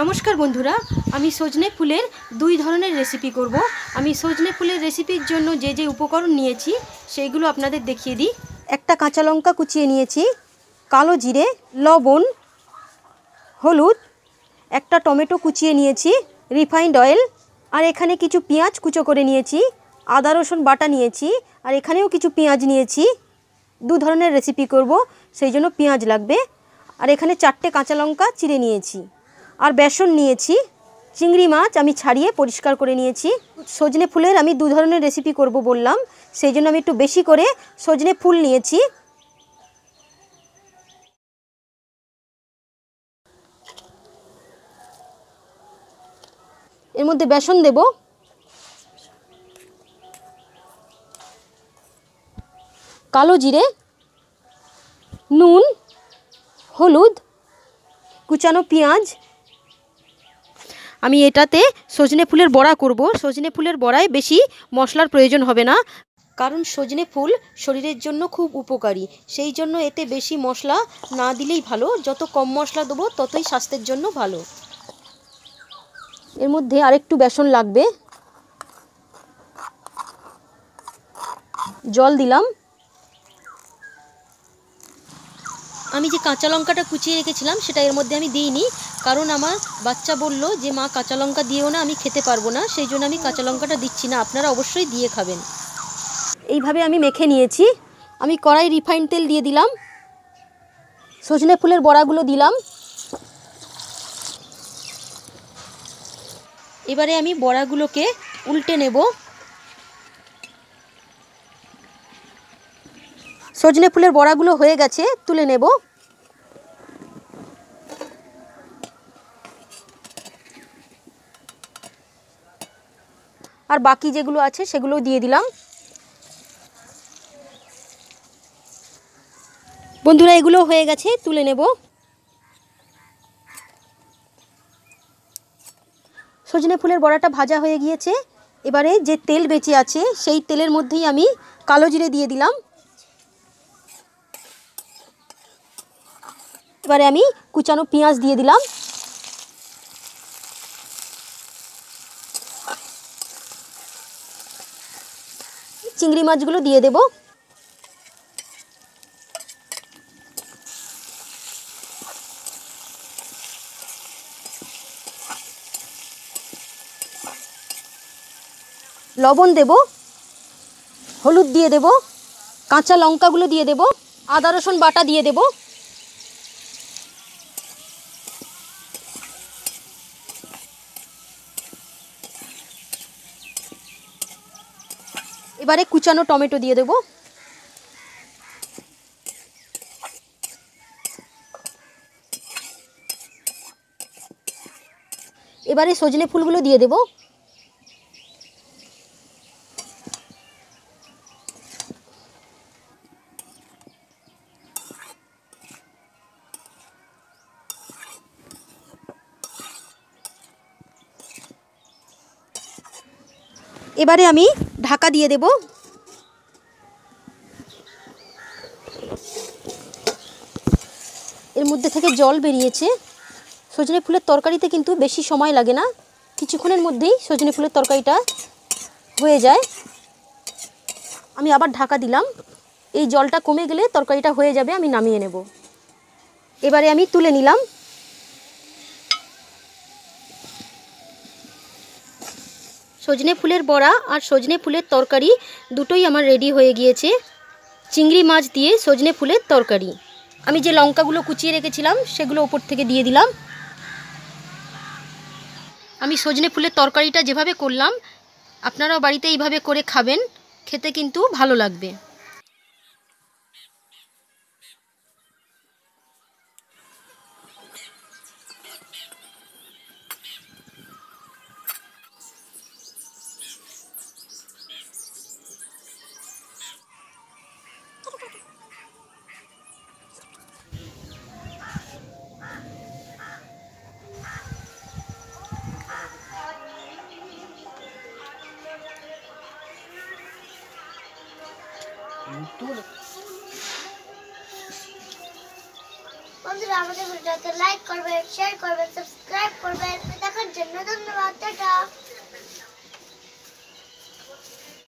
নমস্কার বন্ধুরা, আমি সজনে ফুলের দুই ধরনের রেসিপি করব। আমি সজনে ফুলের রেসিপির জন্য যে যে উপকরণ নিয়েছি সেইগুলো আপনাদের দেখিয়ে দিই। একটা কাঁচা লঙ্কা কুচিয়ে নিয়েছি, কালো জিরে, লবণ, হলুদ, একটা টমেটো কুচিয়ে নিয়েছি, রিফাইন্ড অয়েল, আর এখানে কিছু পেঁয়াজ কুচো করে নিয়েছি, আদা রসুন বাটা নিয়েছি, আর এখানেও কিছু পেঁয়াজ নিয়েছি। দু ধরনের রেসিপি করব, সেই জন্য পেঁয়াজ লাগবে। আর এখানে 4টে কাঁচা লঙ্কা চিড়ে নিয়েছি, আর বেসন নিয়েছি। চিংড়ি মাছ আমি ছাড়িয়ে পরিষ্কার করে নিয়েছি। সজনে ফুলের আমি দু ধরনের রেসিপি করব বললাম, সেই জন্য আমি একটু বেশি করে সজনে ফুল নিয়েছি। এর মধ্যে বেসন দেব, কালো জিরে, নুন, হলুদ, কুচানো পেঁয়াজ। আমি এটাতে সজনে ফুলের বড়া করব। সজনে ফুলের বড়ায় বেশি মশলার প্রয়োজন হবে না, কারণ সজনে ফুল শরীরের জন্য খুব উপকারী। সেই জন্য এতে বেশি মশলা না দিলেই ভালো। যত কম মশলা দেবো ততই স্বাস্থ্যের জন্য ভালো। এর মধ্যে আরেকটু বেসন লাগবে, জল দিলাম। আমি যে কাঁচা লঙ্কাটা কুচিয়ে রেখেছিলাম সেটা এর মধ্যে আমি দিইনি, কারণ আমার বাচ্চা বলল যে মা কাঁচা লঙ্কা দিও না, আমি খেতে পারবো না, সেই জন্য আমি কাঁচা লঙ্কাটা দিচ্ছি না। আপনারা অবশ্যই দিয়ে খাবেন। এইভাবে আমি মেখে নিয়েছি। আমি কড়াই রিফাইন্ড তেল দিয়ে দিলাম, সজনে ফুলের বড়াগুলো দিলাম। এবারে আমি বড়াগুলোকে উল্টে নেব। সজনে ফুলের বড়াগুলো হয়ে গেছে, তুলে নেব। আর বাকি যেগুলো আছে সেগুলো দিয়ে দিলাম। বন্ধুরা, এগুলো হয়ে গেছে, তুলে নেব। সজনে ফুলের বড়াটা ভাজা হয়ে গিয়েছে। এবারে যে তেল বেঁচে আছে সেই তেলের মধ্যেই আমি কালো জিরে দিয়ে দিলাম। এবারে আমি কুচানো পেঁয়াজ দিয়ে দিলাম। চিংড়ি মাছগুলো দিয়ে দেব। লবণ দেব, হলুদ দিয়ে দেব, কাঁচা লঙ্কাগুলো দিয়ে দেব, আদা রসুন বাটা দিয়ে দেব। এবারে কুচানো টমেটো দিয়ে দেব। এবারে সজনে ফুলগুলো দিয়ে দেব। এবারে আমি ঢাকা দিয়ে দেব। এর মধ্যে থেকে জল বেরিয়েছে। সজনে ফুলের তরকারিতে কিন্তু বেশি সময় লাগে না, কিছুক্ষণের মধ্যেই সজনে ফুলের তরকারিটা হয়ে যায়। আমি আবার ঢাকা দিলাম। এই জলটা কমে গেলে তরকারিটা হয়ে যাবে, আমি নামিয়ে নেব। এবারে আমি তুলে নিলাম। সজনে ফুলের বড়া আর সজনে ফুলের তরকারি দুটোই আমার রেডি হয়ে গিয়েছে। চিংড়ি মাছ দিয়ে সজনে ফুলের তরকারি। আমি যে লঙ্কাগুলো কুচিয়ে রেখেছিলাম সেগুলো ওপর থেকে দিয়ে দিলাম। আমি সজনে ফুলের তরকারিটা যেভাবে করলাম আপনারাও বাড়িতে এইভাবে করে খাবেন, খেতে কিন্তু ভালো লাগবে। বন্ধুরা, আমাদের ভিডিওতে লাইক করবেন, শেয়ার করবেন, সাবস্ক্রাইব